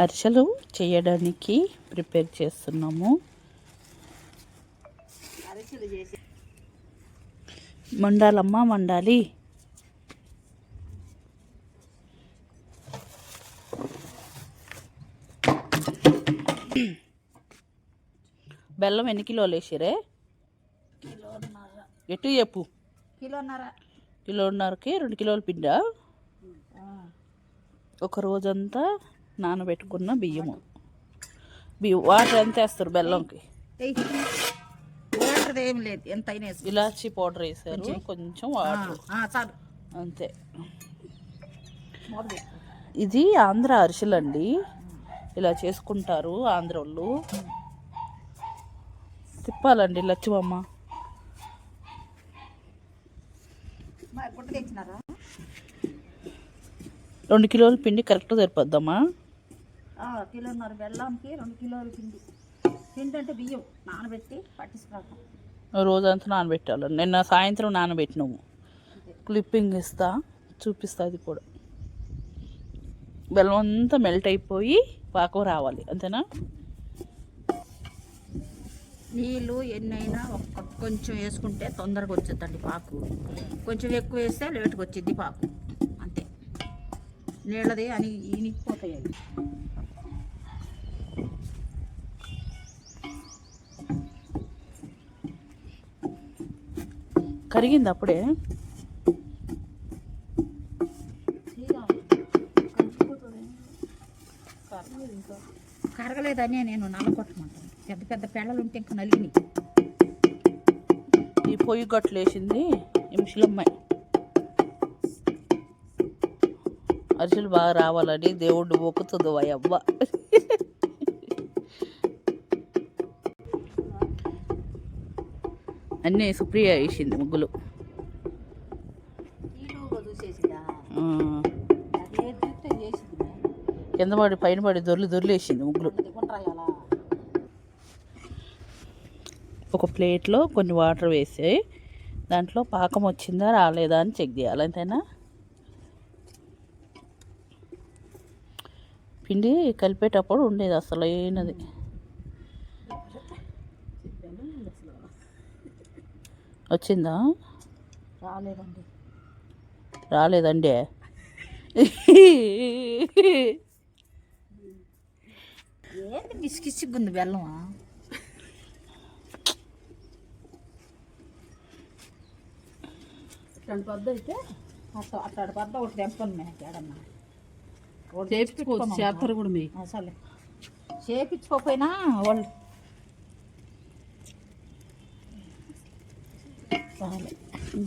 అరిసెలు చేయడానికి ప్రిపేర్ చేస్తున్నాము. మండాలమ్మ మండాలి. బెల్లం ఎన్ని కిలోలు వేసిరే? ఎటు చెప్పు. కిలోన్నరకి 2 కిలోల పిండా. ఒక రోజంతా నానబెట్టుకున్న బియ్యము. వాటర్ ఎంత వేస్తారు బెల్లంకి? ఏం లేదు, ఎంత ఇలాచి పౌడర్ వేసారు, కొంచెం వాటర్, అంతే. ఇది ఆంధ్ర అరిసెలు అండి, ఇలా చేసుకుంటారు ఆంధ్ర వాళ్ళు. తిప్పాలండి లచ్చిమమ్మ. తెచ్చినారా? 2 కిలోల పిండి కరెక్ట్ సరిపోద్దమ్మా. కిలోన్నర బెల్లానికి 2 కిలోల పిండి. పిండి అంటే బియ్యం నానబెట్టి పట్టించుకోవటం. రోజంతా నానబెట్టాలి. నిన్న సాయంత్రం నానబెట్టినాము. క్లిప్పింగ్ ఇస్తా, చూపిస్తా. అది కూడా బెల్లం అంతా మెల్ట్ అయిపోయి పాకం రావాలి, అంతేనా? నీళ్ళు ఎన్నైనా కొంచెం వేసుకుంటే తొందరగా వచ్చేద్దండి పాకు. కొంచెం ఎక్కువ వేస్తే లేటుగా వచ్చింది పాకు, అంతే. నీళ్ళది అని ఇనికిపోతాయి అవి. కరిగింది అప్పుడే. కరగలేదని నేను నల్లకొట్టమంటాను. పెద్ద పెద్ద పెళ్ళలు ఉంటే ఇంకా నలిగినాయి. ఈ పొయ్యి గట్లు వేసింది ఈ ముసలమ్మాయి. అరిసెలు బాగా రావాలని దేవుడు మొక్కుతుంది అవ్వ. అన్నీ సుప్రియ వేసింది ముగ్గులు. కింద పడి పైన పడి దొర్లు వేసింది ముగ్గులు. ఒక ప్లేట్లో కొన్ని వాటర్ వేసి దాంట్లో పాకం వచ్చిందా రాలేదా అని చెక్ చేయాలి, అంతేనా? పిండి కలిపేటప్పుడు ఉండేది అసలు అయినది. వచ్చిందా? రాలేదండి. ఏంటి బిస్కిసిగ్గుంది బెల్లం. ఇట్లాంటి పద్ద అయితే అట్లాంటి పద్ద ఒకటి తెంపండి. మేము ఏడన్నా చేస్తారు కూడా మీ అసలే చేపించుకోకపోయినా వాళ్ళు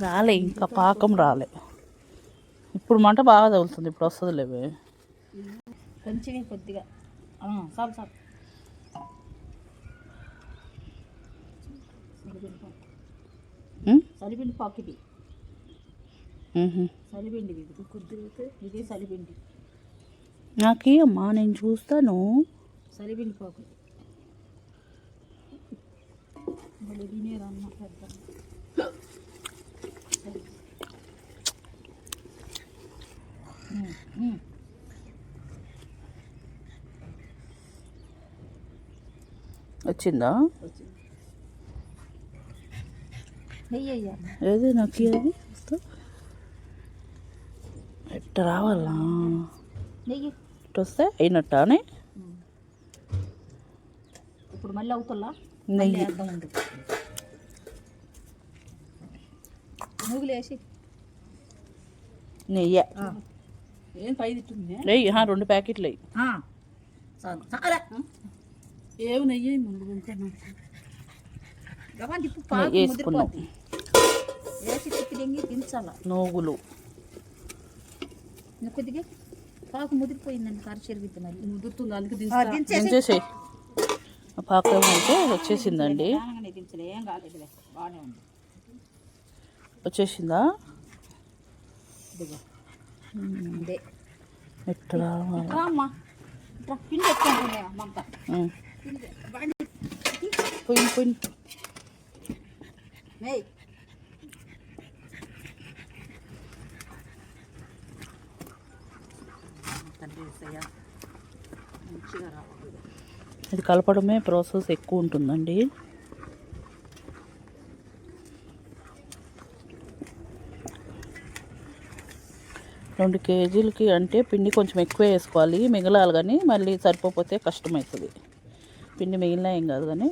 రాలే, ఇంకా పాకం రాలే. ఇప్పుడు మంట బాగా తగులుతుంది, ఇప్పుడు వస్తుంది లేవే. కొంచెం కొద్దిగా చాలు చాలు. సలిపిండి పాకు ఇది. సలిపిండి ఇది కుదిరితే ఇది సలిపిండి. నాకే అమ్మా, నేను చూస్తాను. సలిపిండి పాకు తినేదమ్మా పెద్ద. వచ్చిందా? నెయ్యి ఏదో నాకు అది ఎట్ట రావాలా? నెయ్యి ఇటు వస్తే అయినట్టానే. ఇప్పుడు మళ్ళీ అవుతుందా? నెయ్యి అర్థం ఉంది. నువ్వులేసి నెయ్యి ఏం పై తిట్టుంది. నెయ్యి 2 ప్యాకెట్లు అయ్యి. ఏమి నెయ్యి ముందు వేసుకున్నాం. వేసి తిప్పి దెంగి దించాల. నూగులు కొద్దిగా పాకు ముదిరిపోయిందండి. కరిచెరుగుద్ది మరి ముదురుతుంది, అందుకు దించేసేయి. పాకం అయితే వచ్చేసిందండి. ఏం కాలేదు, బాగానే ఉంది. వచ్చేసిందా? అదే ఎట్లా అమ్మా పిండి ఎత్తుకుంటున్నా మంట. పోయి మంచిగా రావాలి. ఇది కలపడమే ప్రాసెస్ ఎక్కువ ఉంటుందండి. రెండు కేజీలకి అంటే పిండి కొంచెం ఎక్కువ వేసుకోవాలి, మిగలాలి. కానీ మళ్ళీ సరిపోతే కష్టమవుతుంది. పిండి మిగిలినా ఏం కాదు కానీ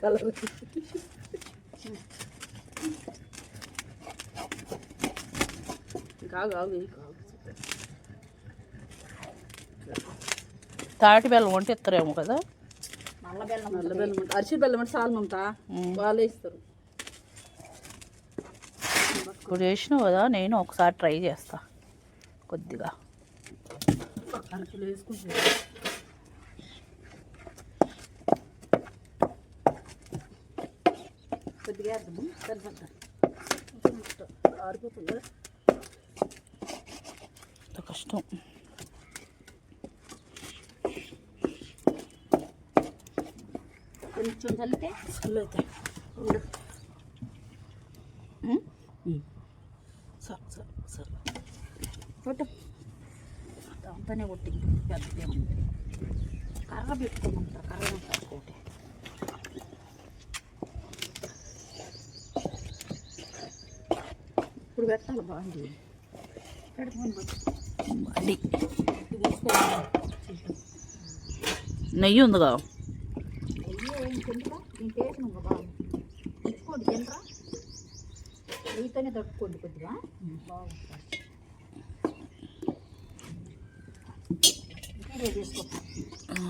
కలర్ తాటి బెల్లం అంటే ఇస్తారేమో కదా. నల్ల బెల్లం అరిసి బెల్లం అంటే చాలు మమత, వాళ్ళే ఇస్తారు. ఇప్పుడు చేసినావు కదా, నేను ఒకసారి ట్రై చేస్తా. కొద్దిగా అరకిలో వేసుకుంటే కొద్దిగా వేద్దాము, సరిపోతా ఆరిపోతుంది. కష్టం. కొంచెం చల్లితే చల్లవుతాయి. కొట్టు, దాంతోనే కొట్టింది. పెద్దదే ఉంది. కర్ర పెట్టుకోమంటారు, కర్ర పెట్టుకోటి. ఇప్పుడు పెట్టాలి బాగుంది. బండి నెయ్యి ఉందిగా, ఇచ్చుకోండి తినరా, నెయ్యితోనే తట్టుకోండి కొద్దిగా బాగుంటుంది. తీసుకో,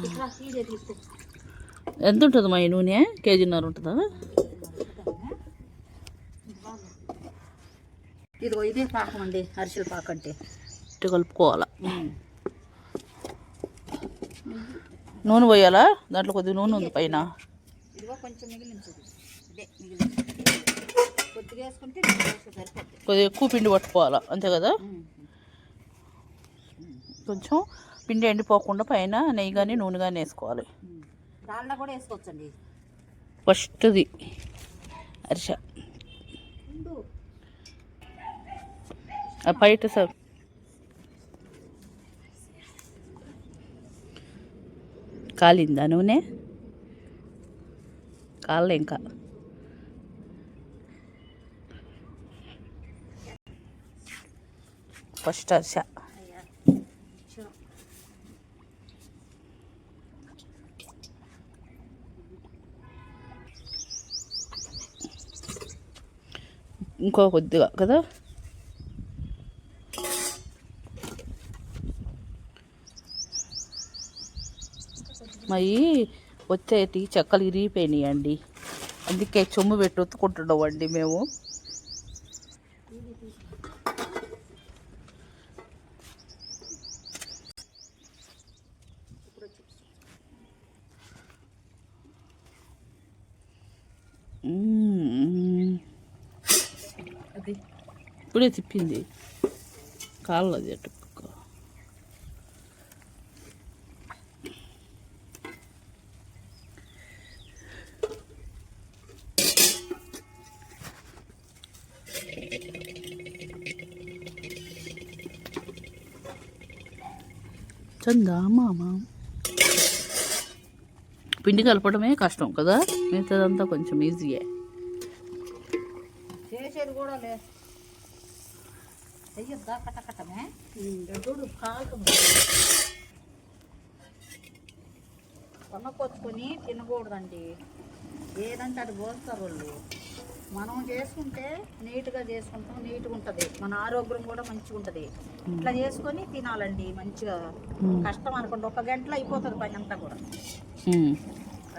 ఇట్లా తీసుకో. ఎంత ఉంటుంది మా ఈ నూనె? కేజీన్నర ఉంటుందా? ఇదిగో ఇదే పాకం అండి, అరిసెల పాకం అంటే. ఇటు కలుపుకోవాలా. నూనె పోయాలా? దాంట్లో కొద్దిగా నూనె ఉంది పైన. ఇదిగో కొంచెం మిగిలించదు, ఇదే మిగిలించదు. కొద్దిగా వేసుకుంటే సరిపోతుంది. కొద్దిగా ఎక్కువ పిండి పట్టుకోవాలా, అంతే కదా. కొంచెం పిండి ఎండిపోకుండా పైన నెయ్యి కానీ నూనె కానీ వేసుకోవాలి. దాంట్లో కూడా వేసుకోవచ్చండి. ఫస్ట్ది అరిస బయట సార్ కాలిందా నూనె? కాలే ఇంకా. ఫస్ట్ అరిస. ఇంకో కొద్దిగా కదా. మరి వచ్చేటి చెక్కలు ఇరిగిపోయినాయి అండి, అందుకే చెమ్ము పెట్టి ఒత్తుకుంటున్నాం అండి మేము. ఇప్పుడే తిప్పింది కాళ్ళది అటు. చందా మామ పిండి కలపడమే కష్టం కదా, మిగతాదంతా కొంచెం ఈజీయే. చేసేది కూడా లే చెయ్యొద్దా కట్టకట్టమే కొనకొచ్చుకొని తినకూడదండి. ఏదంటే అది పోస్తారు వాళ్ళు. మనం చేసుకుంటే నీట్గా చేసుకుంటాం, నీట్గా ఉంటుంది. మన ఆరోగ్యం కూడా మంచిగా ఉంటుంది. ఇట్లా చేసుకొని తినాలండి మంచిగా. కష్టం అనుకోండి, 1 గంటలో అయిపోతుంది పని అంతా కూడా.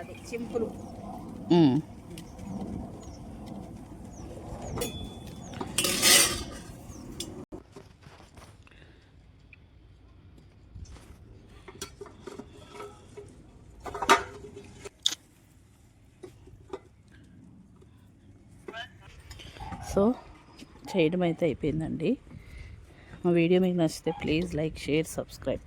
అది సింపుల్. సో చేయడం అయితే అయిపోయిందండి. మా వీడియో మీకు నచ్చితే ప్లీజ్ లైక్, షేర్, సబ్స్క్రైబ్.